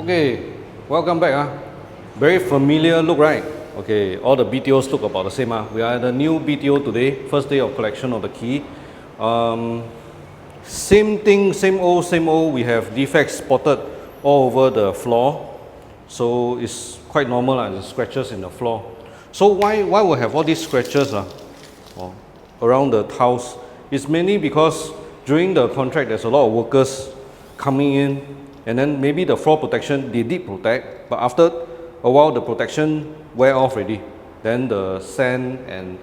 Okay, welcome back. Very familiar look, right? Okay, all the BTOs look about the same. We are at the new BTO today, first day of collection of the key. Same thing, same old. We have defects spotted all over the floor. So it's quite normal, the scratches in the floor. So why we have all these scratches around the tiles? It's mainly because during the contract there's a lot of workers coming in, and then maybe the floor protection they did protect, but after a while the protection wear off already. Then the sand and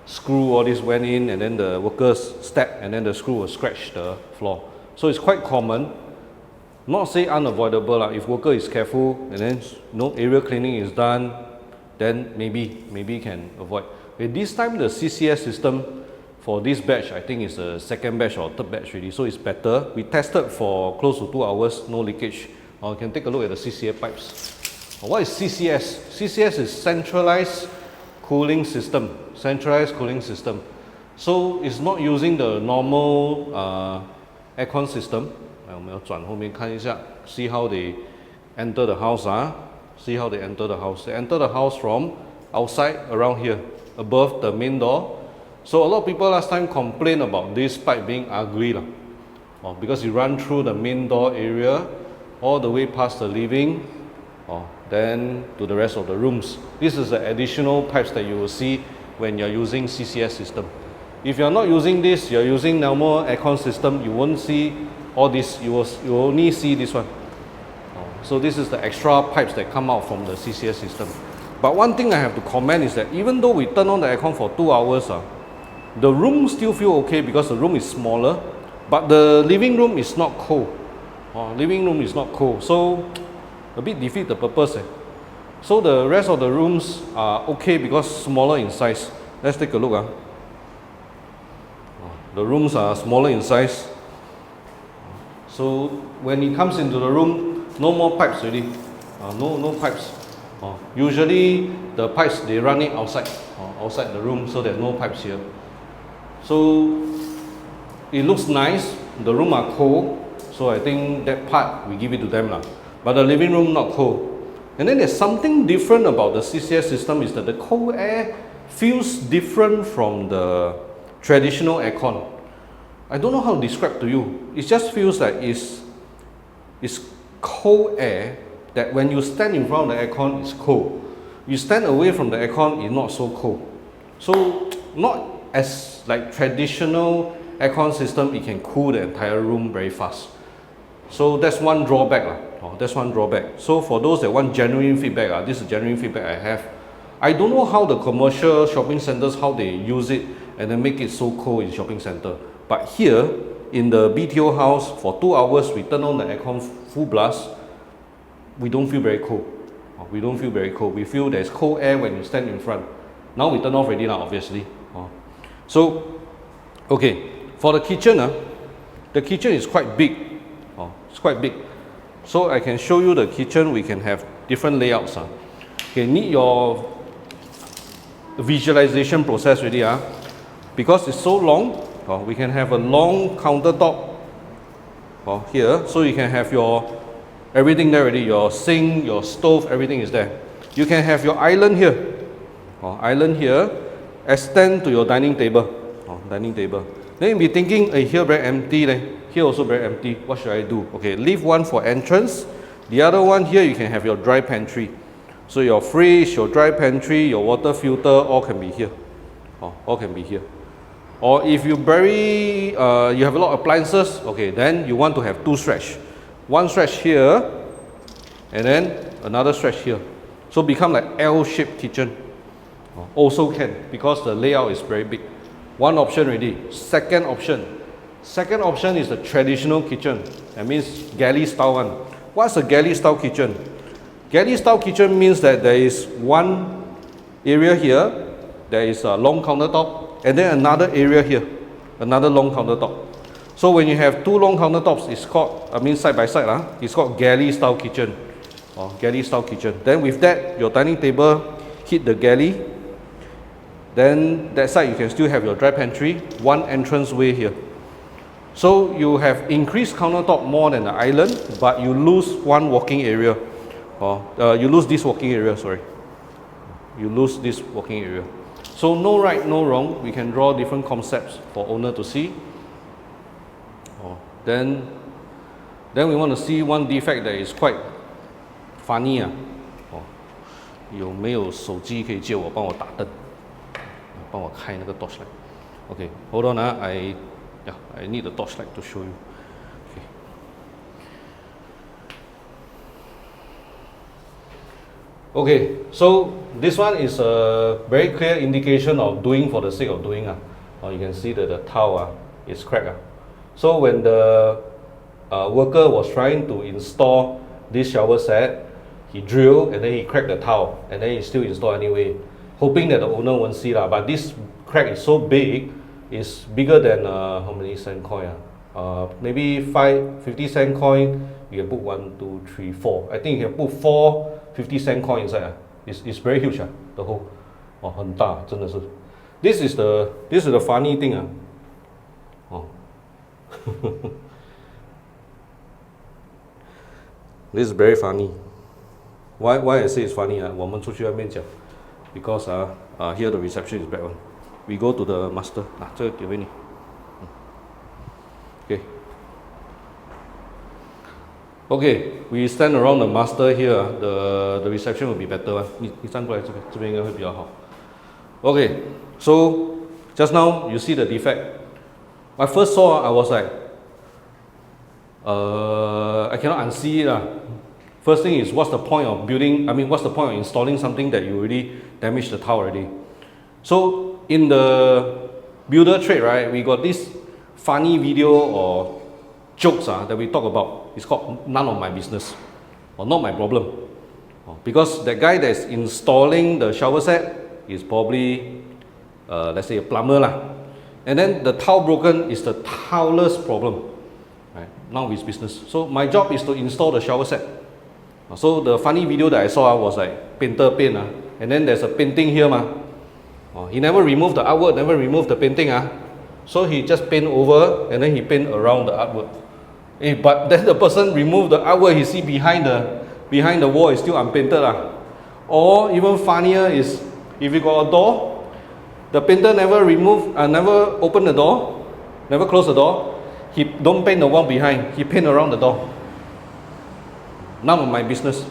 screw all this went in, and then the workers stepped, and then the screw will scratch the floor. So it's quite common, not say unavoidable. If worker is careful and then area cleaning is done, then maybe can avoid. Okay, this time the CCS system for this batch, I think is the second batch or third batch already, so it's better. We tested for close to 2 hours, no leakage. You can take a look at the CCS pipes. What is CCS? CCS is centralized cooling system. So it's not using the normal aircon system. See how they enter the house. See how they enter the house. They enter the house from outside around here, above the main door. So a lot of people last time complain about this pipe being ugly because you run through the main door area all the way past the living, then to the rest of the rooms. This is the additional pipes that you will see when you're using CCS system. If you're not using this, you're using normal aircon system, you won't see all this, you will only see this one. So this is the extra pipes that come out from the CCS system. But one thing I have to comment is that even though we turn on the aircon for 2 hours, the room still feel okay because the room is smaller, but the living room is not cold. So a bit defeat the purpose. So the rest of the rooms are okay because smaller in size. Let's take a look. The rooms are smaller in size. So when it comes into the room, no more pipes already. No pipes. Usually the pipes they run it outside the room, so there's no pipes here. So it looks nice. The room are cold, so I think that part we give it to them But the living room not cold. And then there's something different about the CCS system is that the cold air feels different from the traditional aircon. I don't know how to describe to you. It just feels like it's cold air that when you stand in front of the aircon, it's cold. You stand away from the aircon, it's not so cold. So not as like traditional aircon system, it can cool the entire room very fast. So that's one drawback. So for those that want genuine feedback, this is genuine feedback I have. I don't know how the commercial shopping centers, how they use it and then make it so cold in shopping center. But here in the BTO house, for 2 hours, we turn on the aircon full blast. We don't feel very cold. We feel there's cold air when you stand in front. Now we turn off already obviously. So, okay, for the kitchen is quite big. It's quite big. So I can show you the kitchen. We can have different layouts. Okay, need your visualization process already. Because it's so long, we can have a long countertop here. So you can have your everything there already. Your sink, your stove, everything is there. You can have your island here. Extend to your dining table. Then you'll be thinking, here very empty. Here also very empty. What should I do? Okay, leave one for entrance. The other one here, you can have your dry pantry. So your fridge, your dry pantry, your water filter, all can be here. Or if you you have a lot of appliances, okay, then you want to have 2 stretch. One stretch here, and then another stretch here. So become like L-shaped kitchen. Also can, because the layout is very big. One option already. Second option is the traditional kitchen. That means galley style one. What's a galley style kitchen? Galley style kitchen means that there is one area here, there is a long countertop, and then another area here, another long countertop. So when you have 2 long countertops, it's called, side by side, it's called galley style kitchen. Then with that, your dining table hit the galley. Then that side you can still have your dry pantry, one entrance way here. So you have increased countertop more than the island, but you lose one walking area. You lose this walking area, sorry. You lose this walking area. So no right, no wrong. We can draw different concepts for owner to see. Then we want to see one defect that is quite funny. 有没有手机可以借我帮我打灯，帮我开那个 torchlight. Okay, hold on. I need the torchlight to show you. Okay, so this one is a very clear indication of doing for the sake of doing. You can see that the tile is cracked. So when the worker was trying to install this shower set, he drilled and then he cracked the tile and then he still installed anyway, hoping that the owner won't see. But this crack is so big, it's bigger than how many cent coin? Maybe 50 cent coin. You can put 1, 2, 3, 4. I think you can put 4 50-cent coin inside. It's very huge. The hole. 很大，真的是。This is the funny thing. This is very funny. Why I say it's funny? 我们出去外面讲 because here the reception is bad one. We go to the master. 这个给回你。Okay. Okay, we stand around the master here. The reception will be better one. 你站过来这边应该会比较好。Okay, so just now you see the defect. I first saw, I was like, I cannot unsee it. First thing is, what's the point of building? I mean, what's the point of installing something that you already damaged the tile already? So in the builder trade, right, we got this funny video or jokes that we talk about. It's called none of my business or not my problem. Because the guy that's installing the shower set is probably, let's say, a plumber. And then the tile broken is the tiler's problem. Right? Now his business. So my job is to install the shower set. So the funny video that I saw was like painter paint. And then there's a painting here. He never removed the artwork, never removed the painting. So he just paint over and then he paint around the artwork. But then the person removed the artwork, he see behind the wall is still unpainted. Or even funnier is if you got a door, the painter never open the door, never close the door. He don't paint the wall behind, he paint around the door. None of my business.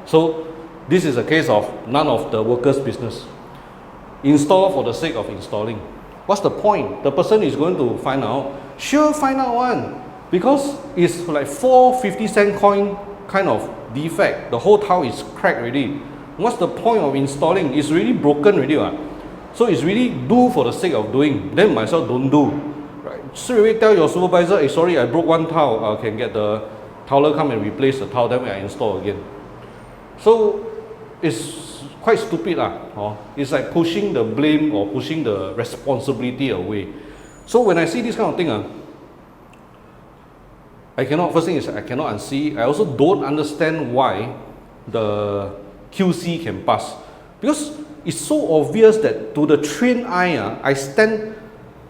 So this is a case of none of the workers' business. Install for the sake of installing. What's the point? The person is going to find out. Sure, find out one. Because it's like 4 50-cent coin kind of defect. The whole tile is cracked already. What's the point of installing? It's really broken already. So it's really do for the sake of doing. Then might as well don't do. Right? Straight away tell your supervisor, hey, sorry, I broke one tile. Can get the tiler come and replace the tile, then I install again. So it's quite stupid. It's like pushing the blame or pushing the responsibility away. So when I see this kind of thing, first thing is I cannot unsee. I also don't understand why the QC can pass. Because it's so obvious that to the trained eye, I stand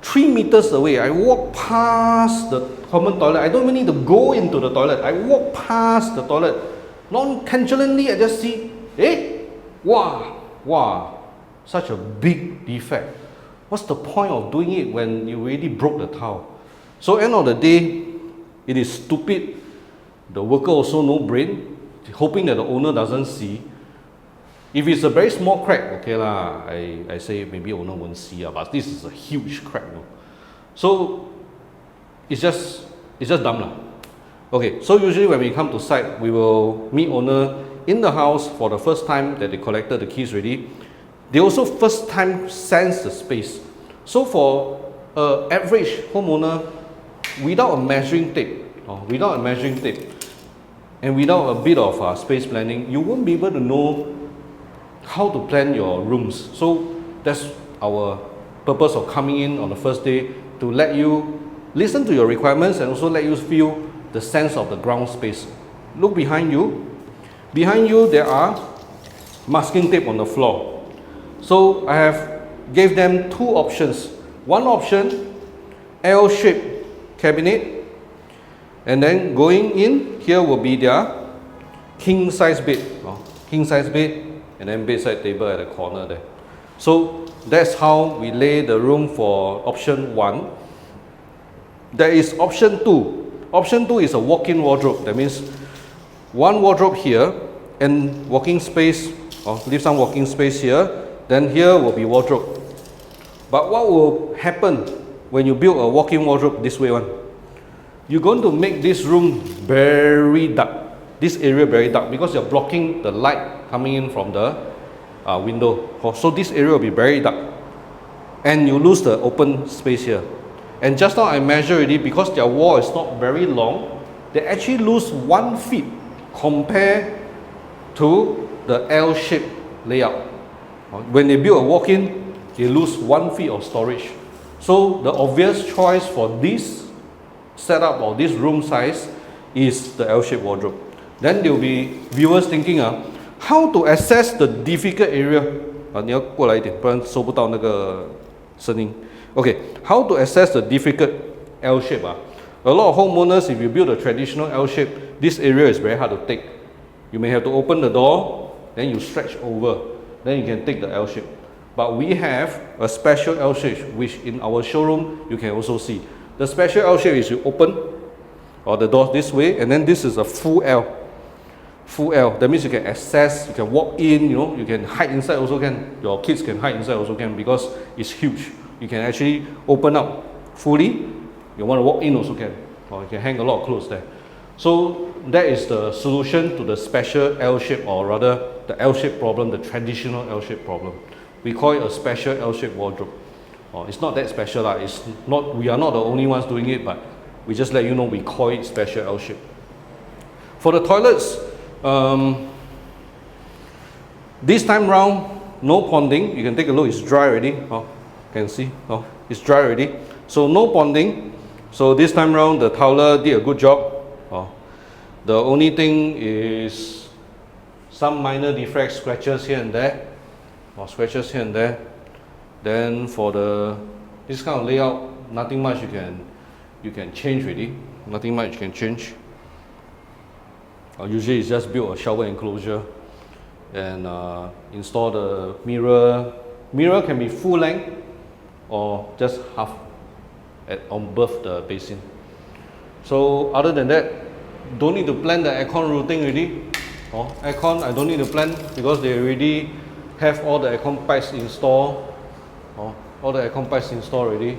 3 meters away. I walk past the common toilet. I don't even need to go into the toilet. I walk past the toilet. Non-intentionally, I just see, wow, such a big defect. What's the point of doing it when you already broke the tile? So end of the day, it is stupid. The worker also no brain, hoping that the owner doesn't see. If it's a very small crack, okay lah, I say maybe owner won't see, but this is a huge crack. So it's just dumb lah. Okay, so usually when we come to site, we will meet owner in the house for the first time that they collected the keys already. They also first time sense the space. So for average homeowner, without a measuring tape, and without a bit of space planning, you won't be able to know how to plan your rooms. So that's our purpose of coming in on the first day, to let you listen to your requirements and also let you feel the sense of the ground space. Look behind you. Behind you there are masking tape on the floor. So I have gave them 2 options. One option, L shape, cabinet, and then going in here will be their king size bed, and then bedside table at the corner there. So that's how we lay the room for option 1. There is option 2. Option 2 is a walk-in wardrobe. That means one wardrobe here and walking space, or leave some walking space here, then here will be wardrobe. But what will happen when you build a walk-in wardrobe this way one? You're going to make this room very dark, this area very dark, because you're blocking the light coming in from the window. So this area will be very dark, and you lose the open space here. And just now I measured already, because their wall is not very long, they actually lose 1 feet compared to the L-shaped layout. When they build a walk-in, they lose 1 feet of storage. So the obvious choice for this setup or this room size is the L-shaped wardrobe. Then there will be viewers thinking, how to assess the difficult area? 你要过来一点，不然收不到那个声音。Okay, how to assess the difficult L shape? A lot of homeowners, if you build a traditional L shape, this area is very hard to take. You may have to open the door, then you stretch over, then you can take the L shape. But we have a special L shape, which in our showroom you can also see. The special L shape is you open or the door this way, and then this is a full L. Full L. That means you can access, you can walk in, you can hide inside also can. Your kids can hide inside also can, because it's huge. You can actually open up fully. You want to walk in also can, or you can hang a lot of clothes there. So that is the solution to the special L shape, or rather the L shape problem, the traditional L shape problem. We call it a special L shape wardrobe. It's not that special, it's not. We are not the only ones doing it, but we just let you know we call it special L shape. For the toilets, this time round, no ponding. You can take a look. It's dry already. Can see, it's dry already. So no ponding. So this time round the toweler did a good job. The only thing is some minor defects, scratches here and there, scratches here and there. Then for this kind of layout, nothing much you can change really. Nothing much you can change. Usually it's just build a shower enclosure and install the mirror. Mirror can be full length or just half on above the basin. So other than that, don't need to plan the aircon routing already. Aircon I don't need to plan, because they already have all the aircon pipes installed. All the aircon pipes installed already.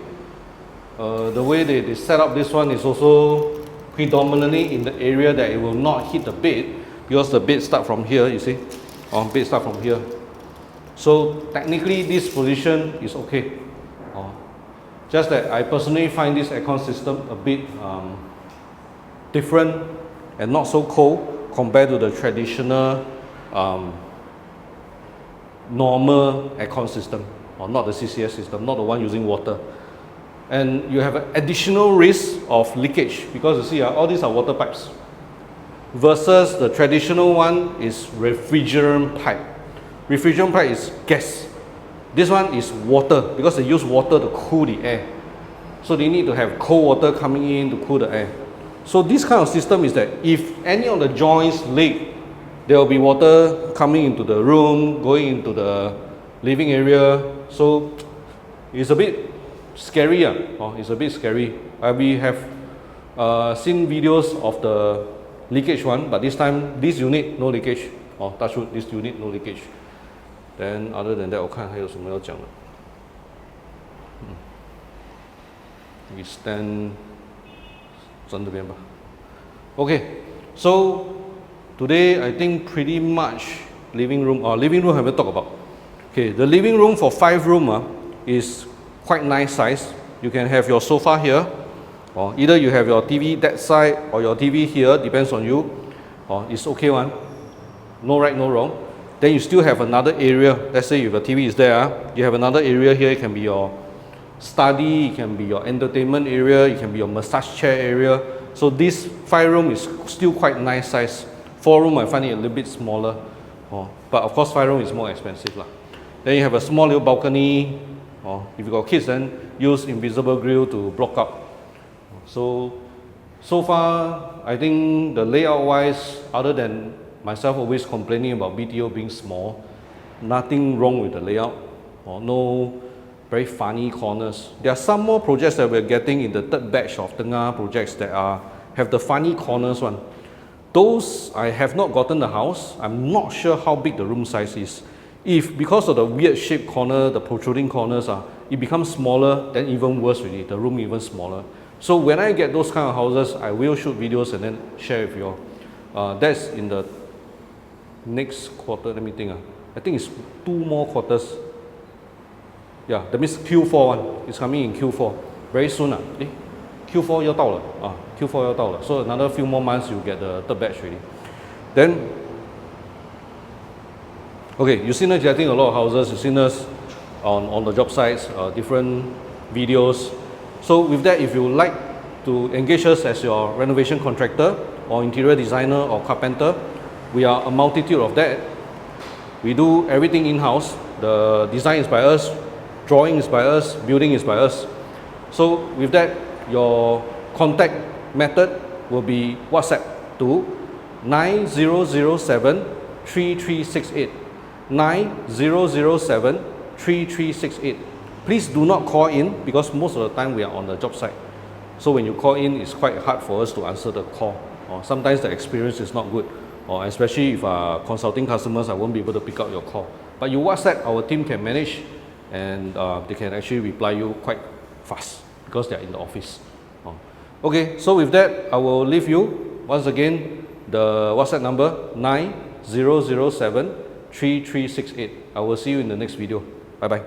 The way they set up this one is also predominantly in the area that it will not hit the bed, because the bed start from here, you see. Bed start from here. So technically this position is okay. Just that I personally find this aircon system a bit different and not so cold compared to the traditional normal aircon system, or not the CCS system, not the one using water. And you have an additional risk of leakage, because you see all these are water pipes versus the traditional one is refrigerant pipe. Refrigerant pipe is gas. This one is water, because they use water to cool the air. So they need to have cold water coming in to cool the air. So this kind of system is that if any of the joints leak, there will be water coming into the room, going into the living area. So it's a bit scary. It's a bit scary. We have seen videos of the leakage one, but this time this unit no leakage. Touch wood, this unit no leakage. Then other than that, 我看还有什么要讲的。We stand 站这边吧。Okay, so today I think pretty much living room. Living room haven't talked about. Okay, the living room for 5 room is quite nice size. You can have your sofa here, or either you have your TV that side or your TV here, depends on you. It's okay one. No right, no wrong. Then you still have another area. Let's say if your TV is there, you have another area here. It can be your study, it can be your entertainment area, it can be your massage chair area. So this 5 room is still quite nice size. 4 room I find it a little bit smaller. But of course 5 room is more expensive lah. Then you have a small little balcony. If you got kids, then use invisible grill to block up. So far, I think the layout wise, other than myself always complaining about BTO being small, nothing wrong with the layout, or no very funny corners. There are some more projects that we're getting in the third batch of Tengah projects that have the funny corners one. Those, I have not gotten the house. I'm not sure how big the room size is. If because of the weird shaped corner, the protruding corners, it becomes smaller, then even worse really, the room even smaller. So when I get those kind of houses, I will shoot videos and then share with you all. That's in the next quarter, let me think. I think it's 2 more quarters. Yeah, that means Q4 one. It's coming in Q4. Very soon. Q4 要到了. Q4 要到了. So another few more months you get the third batch already. Then, okay, you've seen us getting a lot of houses. You've seen us on the job sites, different videos. So with that, if you like to engage us as your renovation contractor or interior designer or carpenter, we are a multitude of that. We do everything in-house. The design is by us, drawing is by us, building is by us. So with that, your contact method will be WhatsApp to 9007 3368. 9007 3368. Please do not call in because most of the time we are on the job site. So when you call in, it's quite hard for us to answer the call. Or sometimes the experience is not good. Or especially if consulting customers, I won't be able to pick up your call. But you WhatsApp, our team can manage and they can actually reply you quite fast because they are in the office. Okay, so with that, I will leave you. Once again, the WhatsApp number 9007 3368. I will see you in the next video. Bye bye.